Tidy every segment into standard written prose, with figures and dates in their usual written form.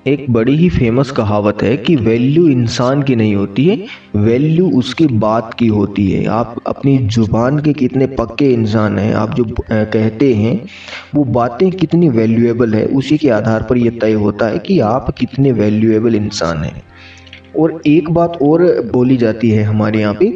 एक बड़ी ही फेमस कहावत है कि वैल्यू इंसान की नहीं होती है, वैल्यू उसकी बात की होती है। आप अपनी जुबान के कितने पक्के इंसान हैं, आप जो कहते हैं वो बातें कितनी वैल्यूएबल है, उसी के आधार पर यह तय होता है कि आप कितने वैल्यूएबल इंसान हैं। और एक बात और बोली जाती है हमारे यहाँ पे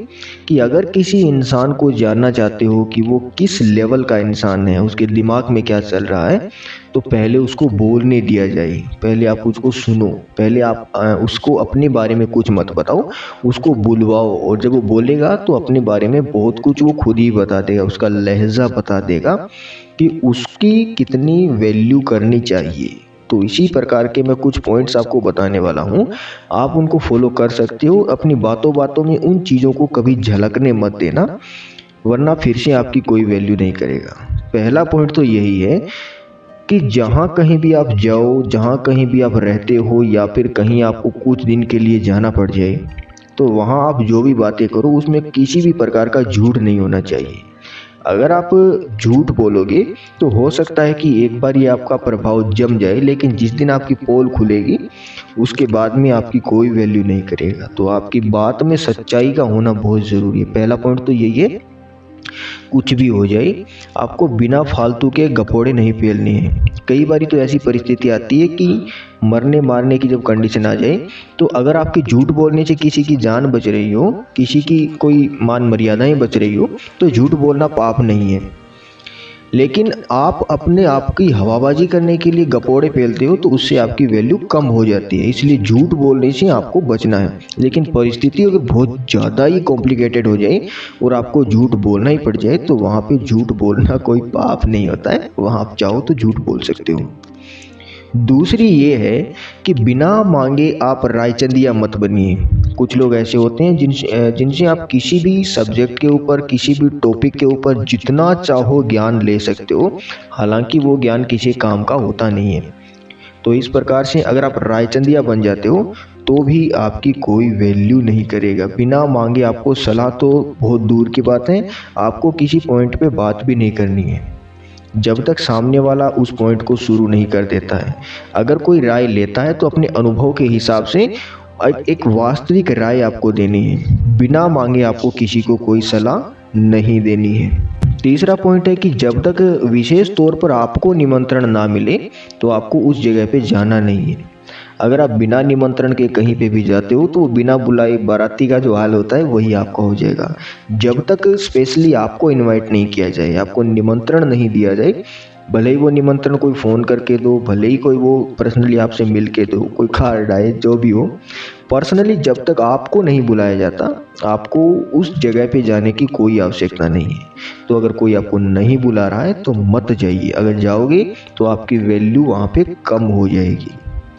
कि अगर किसी इंसान को जानना चाहते हो कि वो किस लेवल का इंसान है, उसके दिमाग में क्या चल रहा है, तो पहले उसको बोलने दिया जाए, पहले आप उसको सुनो, पहले आप उसको अपने बारे में कुछ मत बताओ, उसको बुलवाओ। और जब वो बोलेगा तो अपने बारे में बहुत कुछ वो खुद ही बता देगा, उसका लहजा बता देगा कि उसकी कितनी वैल्यू करनी चाहिए। तो इसी प्रकार के मैं कुछ पॉइंट्स आपको बताने वाला हूँ, आप उनको फॉलो कर सकते हो। अपनी बातों बातों में उन चीज़ों को कभी झलकने मत देना, वरना फिर से आपकी कोई वैल्यू नहीं करेगा। पहला पॉइंट तो यही है कि जहाँ कहीं भी आप जाओ, जहाँ कहीं भी आप रहते हो, या फिर कहीं आपको कुछ दिन के लिए जाना पड़ जाए, तो वहाँ आप जो भी बातें करो उसमें किसी भी प्रकार का झूठ नहीं होना चाहिए। अगर आप झूठ बोलोगे तो हो सकता है कि एक बार ये आपका प्रभाव जम जाए, लेकिन जिस दिन आपकी पोल खुलेगी उसके बाद में आपकी कोई वैल्यू नहीं करेगा। तो आपकी बात में सच्चाई का होना बहुत ज़रूरी है। पहला पॉइंट तो यही है, कुछ भी हो जाए आपको बिना फालतू के गपोड़े नहीं पेलने हैं। कई बार तो ऐसी परिस्थिति आती है कि मरने मारने की जब कंडीशन आ जाए, तो अगर आपके झूठ बोलने से किसी की जान बच रही हो, किसी की कोई मान मर्यादाएं बच रही हो, तो झूठ बोलना पाप नहीं है। लेकिन आप अपने आप की हवाबाजी करने के लिए गपोड़े पेलते हो तो उससे आपकी वैल्यू कम हो जाती है। इसलिए झूठ बोलने से आपको बचना है। लेकिन परिस्थिति अगर बहुत ज़्यादा ही कॉम्प्लिकेटेड हो जाए और आपको झूठ बोलना ही पड़ जाए, तो वहाँ पे झूठ बोलना कोई पाप नहीं होता है, वहाँ आप चाहो तो झूठ बोल सकते हो। दूसरी ये है कि बिना मांगे आप रायचंदिया मत बनिए। कुछ लोग ऐसे होते हैं जिनसे आप किसी भी सब्जेक्ट के ऊपर, किसी भी टॉपिक के ऊपर जितना चाहो ज्ञान ले सकते हो, हालांकि वो ज्ञान किसी काम का होता नहीं है। तो इस प्रकार से अगर आप रायचंदिया बन जाते हो तो भी आपकी कोई वैल्यू नहीं करेगा। बिना मांगे आपको सलाह तो बहुत दूर की बात है, आपको किसी पॉइंट पे बात भी नहीं करनी है जब तक सामने वाला उस पॉइंट को शुरू नहीं कर देता है। अगर कोई राय लेता है तो अपने अनुभव के हिसाब से एक वास्तविक राय आपको देनी है। बिना मांगे आपको किसी को कोई सलाह नहीं देनी है। तीसरा पॉइंट है कि जब तक विशेष तौर पर आपको निमंत्रण ना मिले तो आपको उस जगह पे जाना नहीं है। अगर आप बिना निमंत्रण के कहीं पे भी जाते हो तो बिना बुलाए बाराती का जो हाल होता है वही आपका हो जाएगा। जब तक स्पेशली आपको इनवाइट नहीं किया जाए, आपको निमंत्रण नहीं दिया जाए, भले ही वो निमंत्रण कोई फ़ोन करके दो, भले ही कोई वो पर्सनली आपसे मिल के दो, कोई कार्ड आए, जो भी हो, पर्सनली जब तक आपको नहीं बुलाया जाता, आपको उस जगह पे जाने की कोई आवश्यकता नहीं है। तो अगर कोई आपको नहीं बुला रहा है तो मत जाइए, अगर जाओगे तो आपकी वैल्यू वहाँ पे कम हो जाएगी।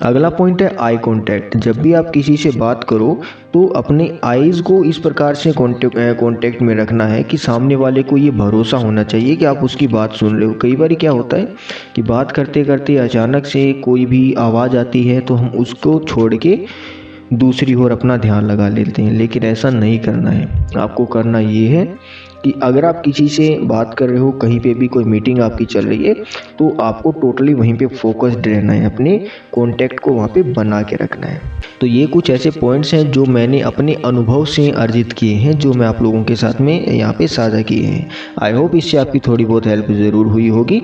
अगला पॉइंट है आई कांटेक्ट। जब भी आप किसी से बात करो तो अपने आईज़ को इस प्रकार से कांटेक्ट में रखना है कि सामने वाले को ये भरोसा होना चाहिए कि आप उसकी बात सुन रहे हो। कई बार क्या होता है कि बात करते करते अचानक से कोई भी आवाज़ आती है तो हम उसको छोड़ के दूसरी ओर अपना ध्यान लगा लेते हैं, लेकिन ऐसा नहीं करना है। आपको करना ये है कि अगर आप किसी से बात कर रहे हो, कहीं पे भी कोई मीटिंग आपकी चल रही है, तो आपको टोटली वहीं पे फोकस्ड रहना है, अपने कॉन्टैक्ट को वहाँ पे बना के रखना है। तो ये कुछ ऐसे पॉइंट्स हैं जो मैंने अपने अनुभव से अर्जित किए हैं, जो मैं आप लोगों के साथ में यहाँ पे साझा किए हैं। आई होप इससे आपकी थोड़ी बहुत हेल्प ज़रूर हुई होगी।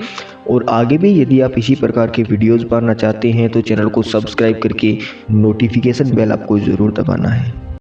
और आगे भी यदि आप इसी प्रकार के वीडियोज़ पाना चाहते हैं तो चैनल को सब्सक्राइब करके नोटिफिकेशन बेल आपको ज़रूर दबाना है।